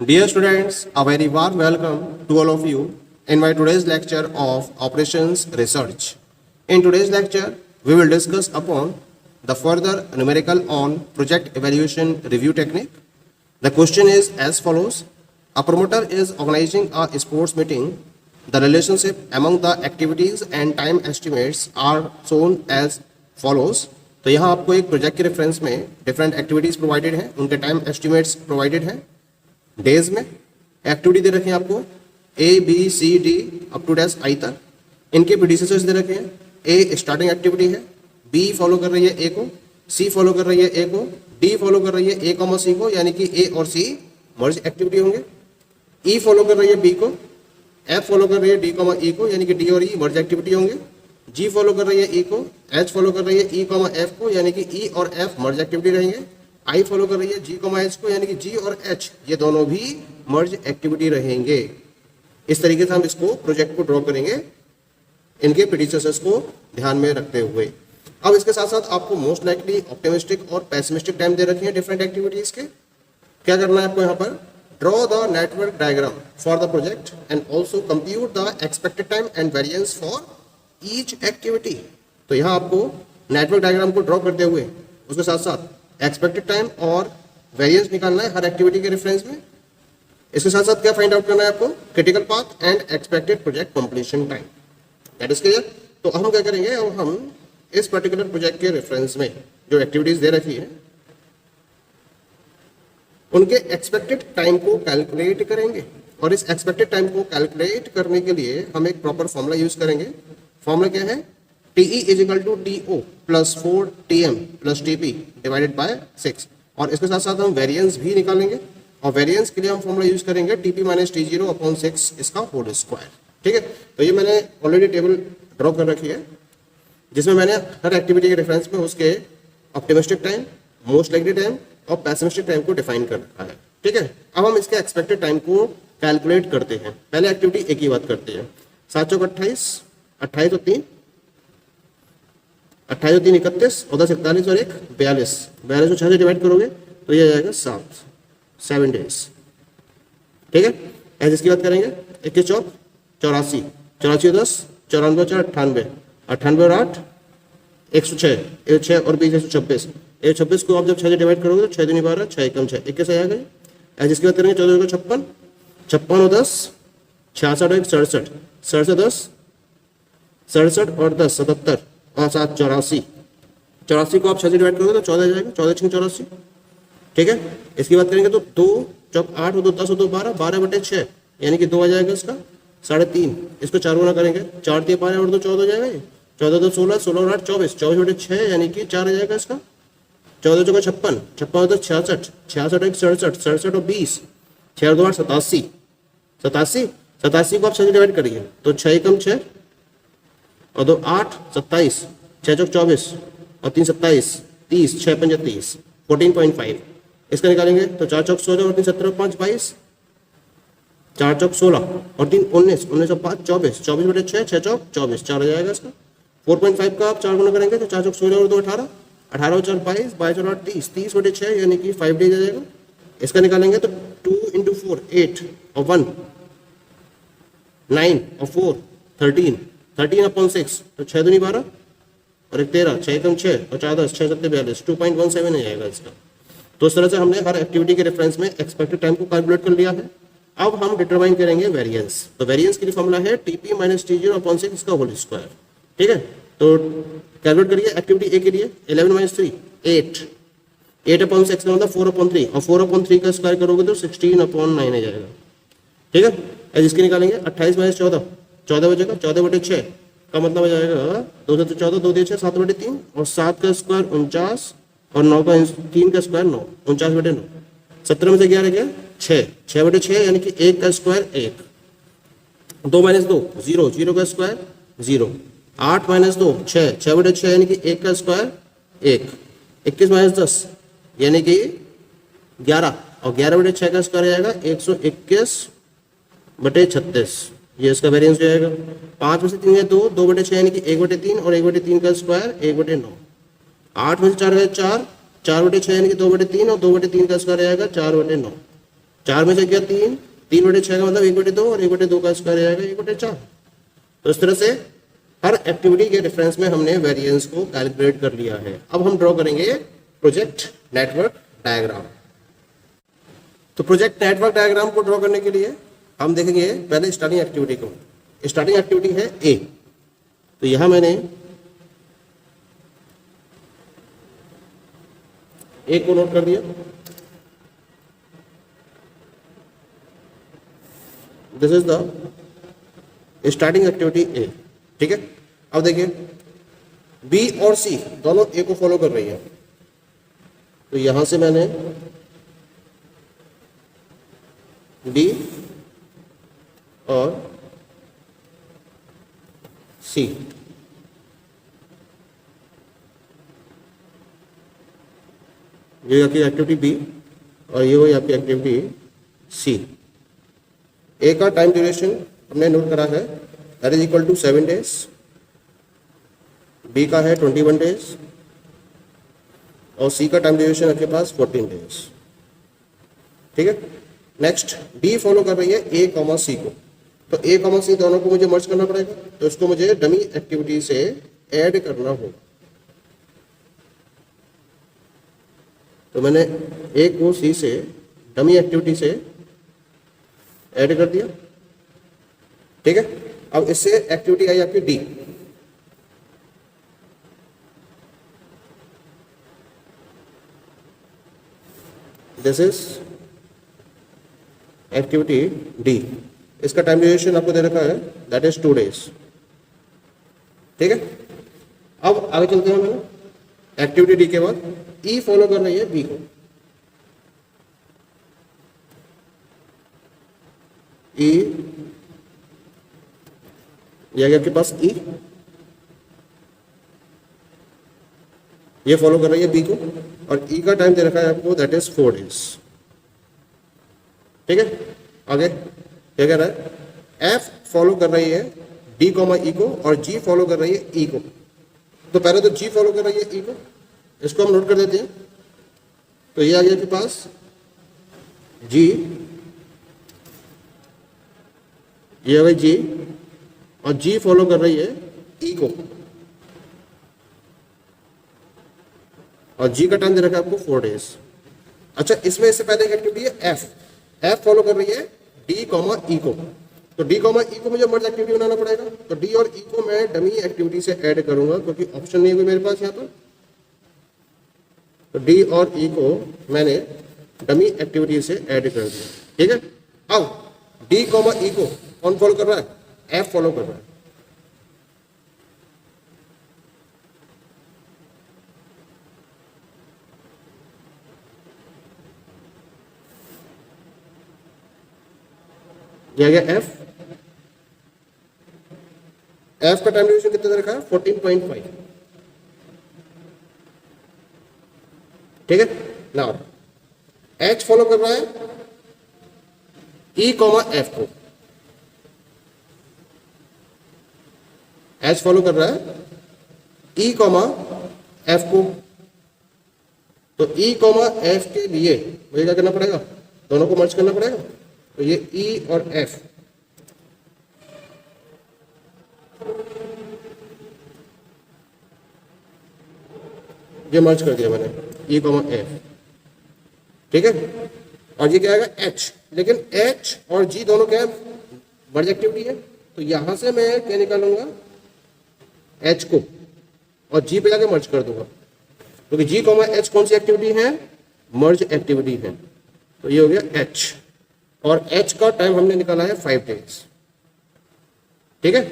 Dear students, a very warm welcome to all of you in my today's lecture of Operations Research. In today's lecture, we will discuss upon the further numerical on project evaluation review technique. The question is as follows. A promoter is organizing a sports meeting. The relationship among the activities and time estimates are shown as follows. तो यहाँ आपको एक project के reference में different activities provided हैं, उनके time estimates provided हैं। Days में एक्टिविटी दे रखे हैं आपको ABCD up to dash I तक। इनके प्रीडिसेसर्स दे रखे हैं। A स्टार्टिंग एक्टिविटी है, B फॉलो कर रही है A को, C फॉलो कर रही है A को, D फॉलो कर रही है A कॉमा C को, यानी कि A और C मर्ज एक्टिविटी होंगे। E फॉलो कर रही है B को, F फॉलो कर रही है D कॉमा E को, यानी कि D और E मर्ज एक्टिविटी होंगे। G फॉलो कर रही है E को, H फॉलो कर रही है E कॉमा F को, यानी कि E और F मर्ज एक्टिविटी रहेंगे। I फॉलो कर रही है G कॉमा H को, यानी कि G और H ये दोनों भी मर्ज एक्टिविटी रहेंगे। इस तरीके से हम इसको प्रोजेक्ट को ड्रॉ करेंगे, इनके प्रीडिसेसर्स को ध्यान में रखते हुए। अब इसके साथ साथ आपको मोस्ट लाइकली ऑप्टिमिस्टिक और पेसिमिस्टिक टाइम दे रखे हैं डिफरेंट एक्टिविटीज के। क्या करना है आपको यहाँ पर? Draw the network diagram for the project and also compute the expected time and variance for each activity. तो यहाँ आपको नेटवर्क डायग्राम को ड्रॉ करते हुए उसके साथ साथ एक्सपेक्टेड टाइम और वेरिएंस निकालना है हर एक्टिविटी के रेफरेंस में। इसके साथ साथ क्या फाइंड आउट करना है आपको? Critical path and expected project completion time. That is clear. तो हम क्या करेंगे, अब हम इस पर्टिकुलर प्रोजेक्ट के रेफरेंस में जो एक्टिविटीज दे रखी है उनके एक्सपेक्टेड टाइम को कैलकुलेट करेंगे। और इस एक्सपेक्टेड टाइम को कैलकुलेट करने के लिए हम एक प्रॉपर फॉर्मूला यूज करेंगे। फॉर्मूला क्या है? TE is equal to TO plus 4TM plus TP divided by 6। और इसके साथ साथ हम वेरिएंस भी निकालेंगे, और वेरिएंस के लिए हम फॉर्मूला यूज करेंगे TP माइनस T0 अपॉन 6 इसका होल स्क्वायर। ठीक है, तो ये मैंने ऑलरेडी टेबल ड्रॉ कर रखी है जिसमें मैंने हर एक्टिविटी के रेफरेंस में उसके optimistic time, most likely time और पेसिमिस्टिक टाइम को डिफाइन कर रखा है। ठीक है, अब हम इसके एक्सपेक्टेड टाइम को कैलकुलेट करते हैं। पहले एक्टिविटी एक ही बात करते हैं। 7 चौक 28, 28 और 3, 28 और 3 31 और 10 41 और 1 42। 42 को 6 से डिवाइड करोगे तो ये आ जाएगा 7 डेज। ठीक है, ऐसे इसकी बात करेंगे। 21 चौक 84, 84 और 10 94 और 4 98, 98 और 8 106, 6 और 20 126। 126 को आप जब 6 से डिवाइड करोगे तो 6 दूनी 12, 6 एकम 6 21 आ गए। ऐसे इसकी बात करेंगे। 14 को 56, 56 और 10 66 और 1 67, 67 10 67 और 10 77 और 7 84। 84 को आप 6 से डिवाइड करोगे तो 14 आ जाएगा। 14 6 84। ठीक है, इसकी बात करेंगे तो 2 चौक 8 और 2 10 और 2 12, 12/6 यानी कि 2 आ जाएगा इसका 3.5। इसको 4 गुना करेंगे, 4 3 12 और 2 14 हो जाएगा। ये 14 2 16, 16 और 8 24, 24/6 यानी कि 4 आ जाएगा इसका। 14 चौका 56, 56 और 10 66, 66 1 67, 67 और 20, 6 और 2 8 87, 87 87 को आप 6 से डिवाइड करिए तो 6 एकम 6 और 2 8 27, 6 चौक 24 और 3 27, 30, 6 5 30, 14.5। इसका निकालेंगे तो 4 चौक 16 और 3 17 और 5 22, 4 चौक 16 और 3 19, 19 और 5 24, 24/6, 6 चौक 24, 4 आ जाएगा इसका। 4.5 का आप 4 गुना करेंगे तो 4 चौक 16 और 2 18, 18 और 4 22, 22 और 8 30, 30/6 यानी कि 5 डेज आ जाएगा। इसका निकालेंगे तो 2 × 4 8 और 1 9 और 4 13, 13 अपॉन 6 तो 6 दूनी 12 और 1 13, 6 एकम 6 और 4 10, 6 7 42, 2.17 आ जाएगा इसका। तो इस तरह से हमने हर एक्टिविटी के रेफरेंस में एक्सपेक्टेड टाइम को कैलकुलेट कर लिया है। अब हम डिटरमाइन करेंगे वेरिएंस। तो वेरिएंस के लिए फॉर्मूला है TP माइनस T0 अपॉन 6 इसका होल स्क्वायर। ठीक है, तो कैलकुलेट करिए एक्टिविटी A के लिए। 11 माइनस 3 8, 8 अपॉन 6 का मतलब 4/3 और 4/3 का स्क्वायर करोगे तो 16/9 आ जाएगा। ठीक है, ऐसे इसके निकालेंगे। 28 माइनस 14, 14 बचेगा। 14/6 का मतलब आ जाएगा 2 से 14, 2 दिए 6, 7/3 और 7 का स्क्वायर 49 और 9 का 3 का स्क्वायर 9, 49/9। 17 में से 11 गया 6, 6/6 यानी कि 1 का स्क्वायर 1, 2 माइनस 2 0, 0 का स्क्वायर 0, 8 माइनस 2 6, 6/6 यानी कि 1 का स्क्वायर 1, 21 माइनस 10 यानी कि 11 और 11/6 का स्क्वायर आएगा 121/36। ये इसका वेरिएंस हो जाएगा। 5 में से 3 है 2, 2/6 यानी कि 1/3 और 1/3 का स्क्वायर 1/9। 8 में से 4 है 4, 4/6 यानी कि 2/3 और 2/3 का स्क्वायर आएगा 4/9। 4 में से क्या 3, 3/6 का मतलब 1/2 और 1/2 का स्क्वायर आएगा 1/4। तो इस तरह से हर एक्टिविटी के रेफरेंस में हमने वेरिएंस को कैलकुलेट कर लिया है। अब हम ड्रॉ करेंगे प्रोजेक्ट नेटवर्क डायग्राम। तो प्रोजेक्ट नेटवर्क डायग्राम को ड्रॉ करने के लिए हम देखेंगे पहले स्टार्टिंग एक्टिविटी को। स्टार्टिंग एक्टिविटी है ए, तो यहां मैंने ए को नोट कर दिया। This is the starting activity ए, ठीक है। अब देखिए बी और सी दोनों ए को फॉलो कर रही है, तो यहां से मैंने डी और सी, ये आपकी एक्टिविटी बी और ये हुई आपकी एक्टिविटी सी। ए का टाइम ड्यूरेशन हमने नोट करा है, that is equal to 7 days. B का है 21 डेज और सी का टाइम ड्यूरेशन आपके पास 14 डेज, ठीक है। नेक्स्ट डी फॉलो कर रही है ए कॉमा सी को, तो ए कॉमा सी दोनों को मुझे मर्ज करना पड़ेगा, तो इसको मुझे डमी एक्टिविटी से ऐड करना होगा। तो मैंने ए को सी से डमी एक्टिविटी से ऐड कर दिया, ठीक है। अब इससे एक्टिविटी आई आपकी D. This is activity D. इसका टाइम ड्यूरेशन आपको दे रखा है, दैट इज 2 डेज, ठीक है। अब आगे चलते हैं। मैंने एक्टिविटी डी के बाद ई फॉलो कर रही है बी को। ई ये आ गया आपके पास ई, ये फॉलो कर रही है बी को और ई का टाइम दे रखा है आपको, दैट इज 4 डेज, ठीक है। आगे क्या कह रहा है, एफ फॉलो कर रही है डी कॉमा ई को और जी फॉलो कर रही है ई को। तो पहले तो जी फॉलो कर रही है ई को, इसको हम नोट कर देते हैं। तो ये आ गया आपके पास जी, ये आ गई जी और जी फॉलो कर रही है ई को और जी का टाइम दे रखा है आपको 4 डेज। अच्छा, इसमें इससे पहले एक एक्टिविटी है एफ, एफ फॉलो कर रही है डी कॉमा ई को। तो डी कॉमा ई को मुझे मर्ज एक्टिविटी बनाना पड़ेगा, तो डी और ई को मैं डमी एक्टिविटी से ऐड करूंगा क्योंकि ऑप्शन नहीं होगी मेरे पास यहाँ पर। तो डी और ई को मैंने डमी एक्टिविटी से ऐड कर दिया, ठीक है। अब डी कॉमा ई को कौन फॉलो कर रहा है, एफ फॉलो कर रहा है। ये आ गया एफ। एफ का टाइम ड्यूरेशन कितना दे रखा है, 14.5, ठीक है। नाउ एच फॉलो कर रहा है ई कॉमा एफ को, एच फॉलो कर रहा है ई कॉमा एफ को। तो ई कॉमा एफ के लिए मुझे क्या करना पड़ेगा, दोनों को मर्ज करना पड़ेगा। तो ये ई और एफ, ये मर्ज कर दिया मैंने, ई कॉमा एफ, ठीक है। और ये क्या आएगा एच, लेकिन एच और जी दोनों क्या है, मर्ज एक्टिविटी है। तो यहां से मैं क्या निकालूंगा, एच को और जी पे जाके मर्ज कर दूंगा, क्योंकि जी कॉमा एच कौन सी एक्टिविटी है, मर्ज एक्टिविटी है। तो ये हो गया एच और एच का टाइम हमने निकाला है 5 डेज, ठीक है।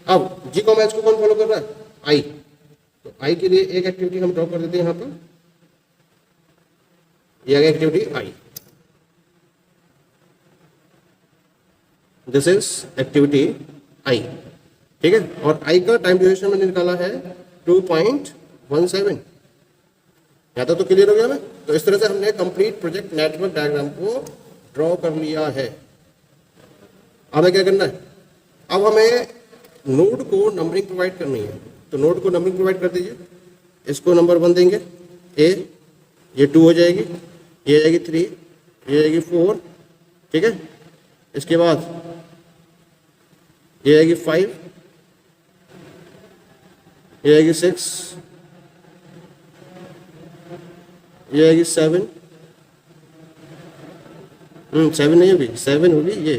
अब जी कॉमा एच को कौन फॉलो कर रहा है, आई। तो आई के लिए एक एक्टिविटी हम ड्रॉ कर देते हैं यहां पर, ये आ गया activity I. This is activity I, ठीक है। और आई का टाइम ड्यूरेशन मैंने निकाला है 2.17। यहां तक तो क्लियर हो गया मैं। तो इस तरह से हमने कंप्लीट प्रोजेक्ट नेटवर्क डायग्राम को ड्रॉ कर लिया है। हमें क्या करना है, अब हमें नोड को नंबरिंग प्रोवाइड करनी है। तो नोड को नंबरिंग प्रोवाइड कर दीजिए। इसको नंबर 1 देंगे ए, ये 2 हो जाएगी, ये जाएगी 3, ये जाएगी 4, ठीक है। इसके बाद ये आएगी 5, ये आएगी 6, ये आएगी 7, 7 नहीं होगी, 7 होगी ये,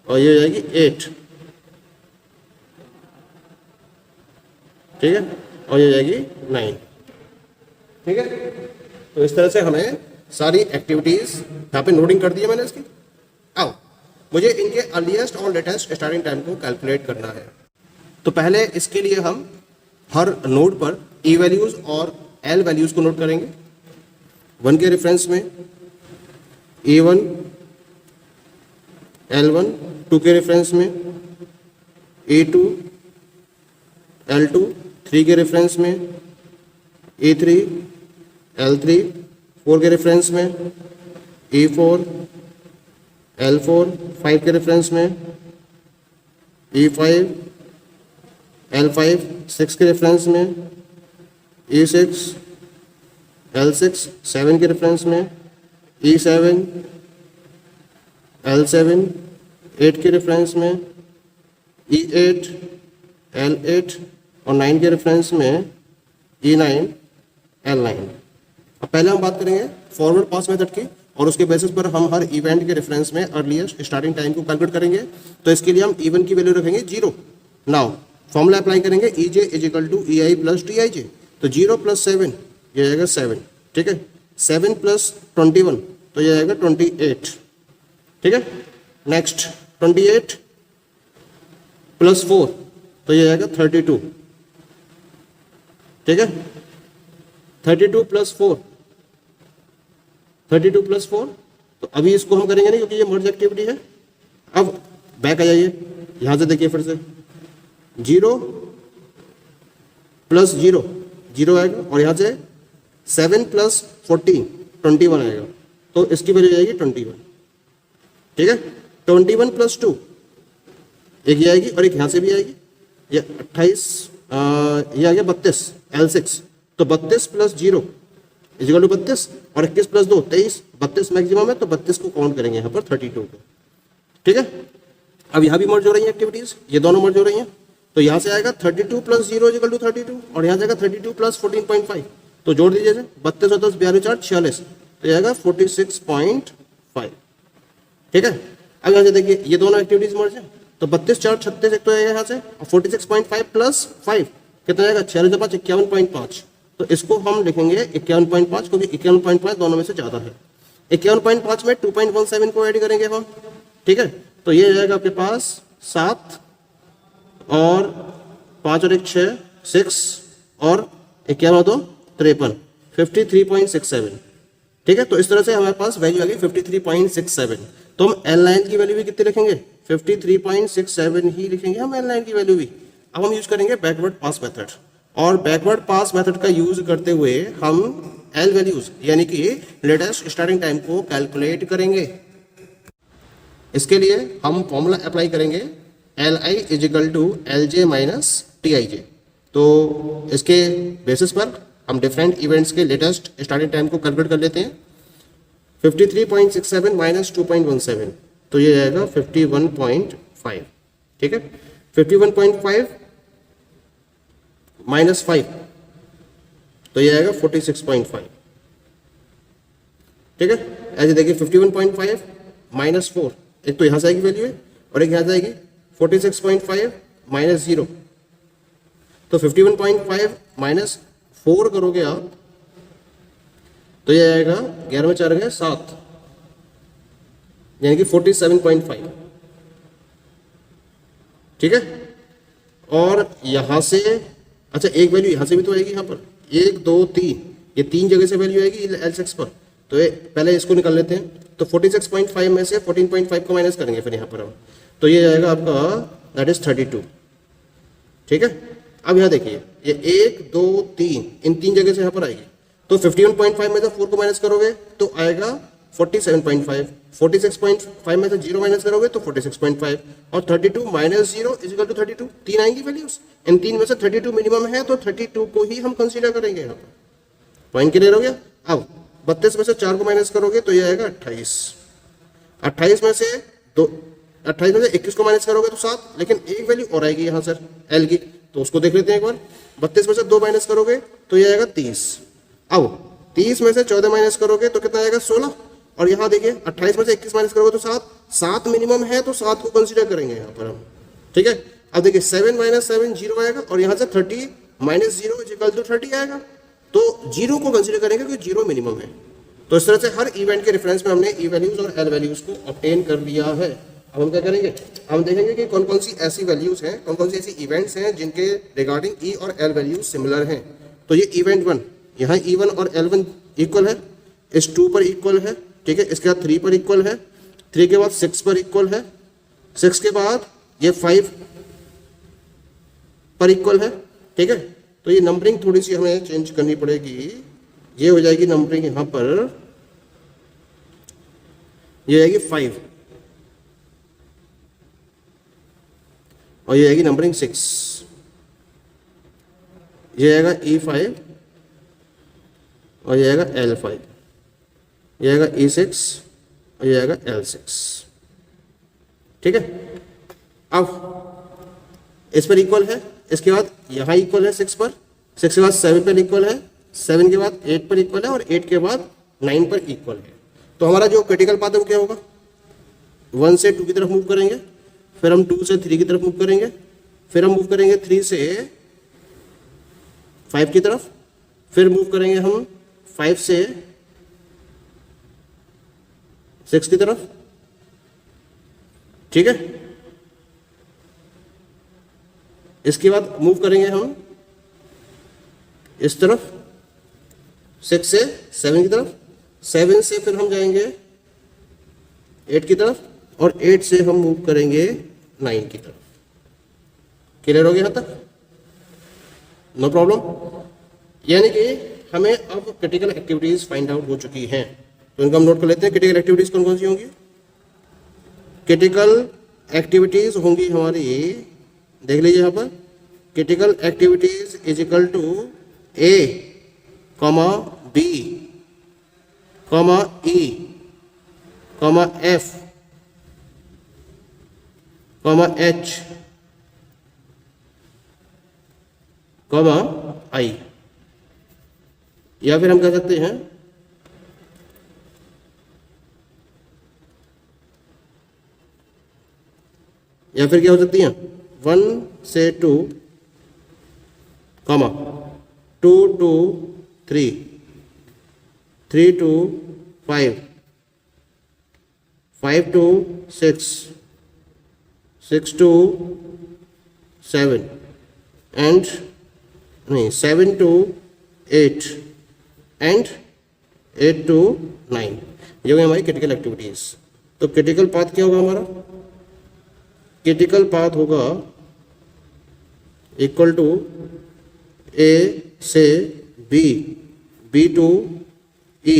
और ये आएगी 8, ठीक है, और ये जाएगी 9, ठीक है। तो इस तरह से हमें सारी एक्टिविटीज यहाँ पे नोटिंग कर दी है मैंने इसकी। अब मुझे इनके अर्लीस्ट और लेटेस्ट स्टार्टिंग टाइम को कैलकुलेट करना है। तो पहले इसके लिए हम हर नोड पर ई वैल्यूज और एल वैल्यूज को नोट करेंगे। 1 के रेफरेंस में E1 L1, 2 के रेफरेंस में E2 L2, 3 के रेफरेंस में E3 L3, 4 के रेफरेंस में E4 L4, 5 के रेफरेंस में E5 L5, 6 के रेफरेंस में E6 L6, 7 के रेफरेंस में E7 L7, 8 के रेफरेंस में E8 L8 और 9 के रेफरेंस में E9 L9। अब पहले हम बात करेंगे फॉरवर्ड पास मेथड की, और उसके बेसिस पर हम हर इवेंट के रेफरेंस में अर्लीस्ट स्टार्टिंग टाइम को कैलकुलेट करेंगे। तो इसके लिए हम E1 की वैल्यू रखेंगे 0। नाउ फॉर्मूला अप्लाई करेंगे EJ is equal to EI plus TIJ। तो 0 + 7 ये आएगा 7, ठीक है। 7 + 21 तो ये आएगा 28, ठीक है। नेक्स्ट 28 + 4 तो ये आएगा 32, ठीक है। 32 + 4, 32 + 4, तो अभी इसको हम करेंगे नहीं क्योंकि ये मर्ज एक्टिविटी है। अब बैक आ जाइए, यहां से देखिए फिर से 0 + 0 0 आएगा, और यहां से 7 + 14 21 आएगा, तो इसकी वैल्यू आएगी 21, ठीक है। 21 + 2 एक ये आएगी और एक यहां से भी आएगी, ये 28, ये आ गया 32 L6। तो 32 + 0 इज इक्वल टू 32, और 21 + 2 23, 32 मैक्सिमम है तो 32 को काउंट करेंगे यहाँ पर 32 को, ठीक है। अब यहाँ भी मर्ज हो रही है एक्टिविटीज, ये दोनों मर्ज हो रही हैं। तो यहाँ से आएगा 32 + 0 इज इक्वल टू 32, और यहाँ से आएगा 32 + 14.5, तो जोड़ दीजिए 32 और 10 42 4 46, तो ये आएगा 46.5, ठीक है। अब यहाँ से देखिए ये दोनों एक्टिविटीज मर्ज है, तो 32 4 36 एक तो आएगा यहाँ से, और 46.5 + 5 कितना आएगा 6 × 5 51.5। तो इसको हम लिखेंगे 51.5, क्योंकि 51.5 दोनों में से ज्यादा है। 51.5 में 2.17 को ऐड करेंगे हम, ठीक है। तो ये जाएगा आपके पास 7 और 5 और 1 6 6 और 51 2 53 53.67, ठीक है। तो इस तरह से हमारे पास वैल्यू आ गई 53.67। तो हम L9 की वैल्यू भी कितनी लिखेंगे 53.67 ही लिखेंगे हम L9 की वैल्यू भी। अब हम यूज करेंगे बैकवर्ड पास मेथड, और बैकवर्ड पास मेथड का यूज करते हुए हम L वैल्यूज यानी कि लेटेस्ट स्टार्टिंग टाइम को कैलकुलेट करेंगे। इसके लिए हम फॉर्मूला अप्लाई करेंगे Li is equal to LJ - TIJ। तो इसके बेसिस पर हम डिफरेंट इवेंट्स के लेटेस्ट स्टार्टिंग टाइम को कैलकुलेट कर लेते हैं। 53.67 - 2.17 तो ये आएगा 51.5, ठीक है। 51.5 - 5 तो ये आएगा 46.5, ठीक है। ऐसे देखिए 51.5 - 4, एक तो यहां से आएगी वैल्यू है और एक यहां से आएगी 46.5 - 0। तो 51.5 - 4 करोगे आप तो ये आएगा 11 में 4 गए 7, यानी कि 47.5, ठीक है। और यहां से अच्छा एक वैल्यू यहां से भी तो आएगी, यहाँ पर 1 2 3 ये 3 जगह से वैल्यू आएगी L6 पर। तो ये पहले इसको निकाल लेते हैं। तो 46.5 में से 14.5 को माइनस करेंगे फिर यहाँ पर हम, तो ये आएगा आपका दैट इज 32, ठीक है। अब यहाँ देखिए ये 1 2 3 इन 3 जगह से यहाँ पर आएगी। तो 51.5 में से 4 को माइनस करोगे तो आएगा 47.5, 46.5 में से 0 माइनस करोगे तो 46.5, और 32 - 0 इज इक्वल टू 32। 3 आएंगी वैल्यूज, इन 3 में से 32 मिनिमम है तो 32 को ही हम कंसीडर करेंगे यहाँ पर। पॉइंट क्लियर हो गया। अब 32 में से 4 को माइनस करोगे तो ये आएगा 28, 28 में से 21 को माइनस करोगे तो 7, लेकिन एक वैल्यू और आएगी यहाँ सर एल की, तो उसको देख लेते हैं एक बार। 32 में से 2 माइनस करोगे तो ये आएगा 30। अब 30 में से 14 माइनस करोगे तो कितना आएगा 16। और यहाँ देखिए 28 में से 21 माइनस करोगे तो 7 मिनिमम है, तो 7 को कंसीडर करेंगे यहाँ पर हम, ठीक है। अब देखिए 7 माइनस 7 0 आएगा, और यहाँ से 30 माइनस 0 इज इक्वल टू 30 आएगा, तो 0 को कंसीडर करेंगे क्योंकि 0 मिनिमम है। तो इस तरह से हर इवेंट के रेफरेंस में हमने ई वैल्यूज और एल वैल्यूज को ऑब्टेन कर लिया है। अब हम क्या करेंगे, हम देखेंगे कि कौन कौन सी ऐसी वैल्यूज हैं, कौन कौन सी ऐसी इवेंट्स हैं जिनके रिगार्डिंग ई और एल वैल्यूज सिमिलर हैं। तो ये इवेंट 1, यहाँ E1 और L1 इक्वल है, इस 2 पर इक्वल है, ठीक है। इसके बाद 3 पर इक्वल है, 3 के बाद 6 पर इक्वल है, 6 के बाद ये 5 पर इक्वल है, ठीक है। तो ये नंबरिंग थोड़ी सी हमें चेंज करनी पड़ेगी, ये हो जाएगी नंबरिंग यहाँ पर, ये आएगी 5 और ये आएगी नंबरिंग 6, ये आएगा E5 और ये आएगा L5, ये आएगा E6 और ये आएगा L6, ठीक है। अब इस पर इक्वल है, इसके बाद यहाँ इक्वल है 6 पर, 6 के बाद 7 पर इक्वल है, 7 के बाद 8 पर इक्वल है, और 8 के बाद 9 पर इक्वल है। तो हमारा जो क्रिटिकल पाथ है वो क्या होगा, 1 से 2 की तरफ मूव करेंगे, फिर हम 2 से 3 की तरफ मूव करेंगे, फिर हम मूव करेंगे 3 से 5 की तरफ, फिर मूव करेंगे हम 5 से 6 की तरफ, ठीक है। इसके बाद मूव करेंगे हम इस तरफ 6 से 7 की तरफ, 7 से फिर हम जाएंगे 8 की तरफ, और 8 से हम मूव करेंगे 9 की तरफ। क्लियर हो गया यहाँ तक, नो प्रॉब्लम। यानी कि हमें अब क्रिटिकल एक्टिविटीज फाइंड आउट हो चुकी हैं, तो इनको हम नोट कर लेते हैं। क्रिटिकल एक्टिविटीज कौन कौन सी होंगी, क्रिटिकल एक्टिविटीज होंगी हमारी, देख लीजिए यहाँ पर, critical activities is equal to A, B, E, F, H, I। या फिर हम कह सकते हैं या फिर क्या हो सकती हैं, 1 से 2, 2 to 3, 3 to 5, 5 to 6, 6 to 7, and 7 to 8, and 8 to 9। ये होगी हमारी क्रिटिकल एक्टिविटीज। तो क्रिटिकल पाथ क्या होगा हमारा, क्रिटिकल पाथ होगा इक्वल टू A से B, B to E,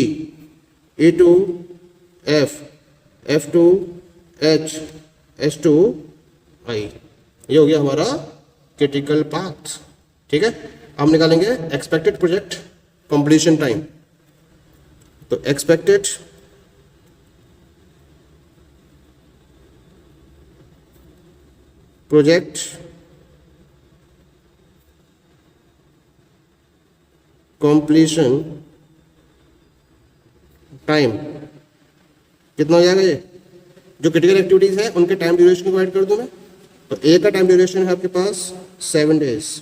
E to F, F to H, H to I। ये हो गया हमारा क्रिटिकल पाथ, ठीक है। हम निकालेंगे एक्सपेक्टेड प्रोजेक्ट कंप्लीशन टाइम। तो एक्सपेक्टेड प्रोजेक्ट कंप्लीशन टाइम कितना हो जाएगा, ये जो क्रिटिकल एक्टिविटीज है उनके टाइम ड्यूरेशन को ऐड कर दूं मैं। तो ए का टाइम ड्यूरेशन है आपके पास 7 डेज,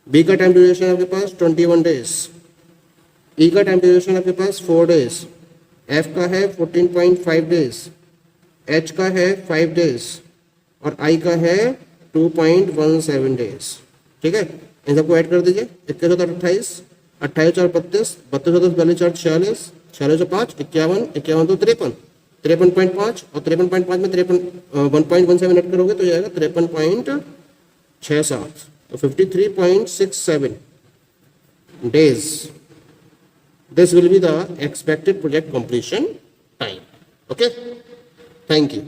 बी का टाइम ड्यूरेशन है आपके पास 21 डेज, ई का टाइम ड्यूरेशन आपके पास 4 डेज, एफ का है 14.5 डेज, एच का है 5 डेज, और आई का है 2.17 डेज, ठीक है। इन सबको ऐड कर दीजिए, 21 और 28, 28 और 32, 32 और 42 46, 46 और 5 51, 51 तो 53, 53.5, और 53.5 में 1.17 ऐड करोगे तो जाएगा 53.67, तो 53.67 days. This will be the expected project completion time. Okay, thank you.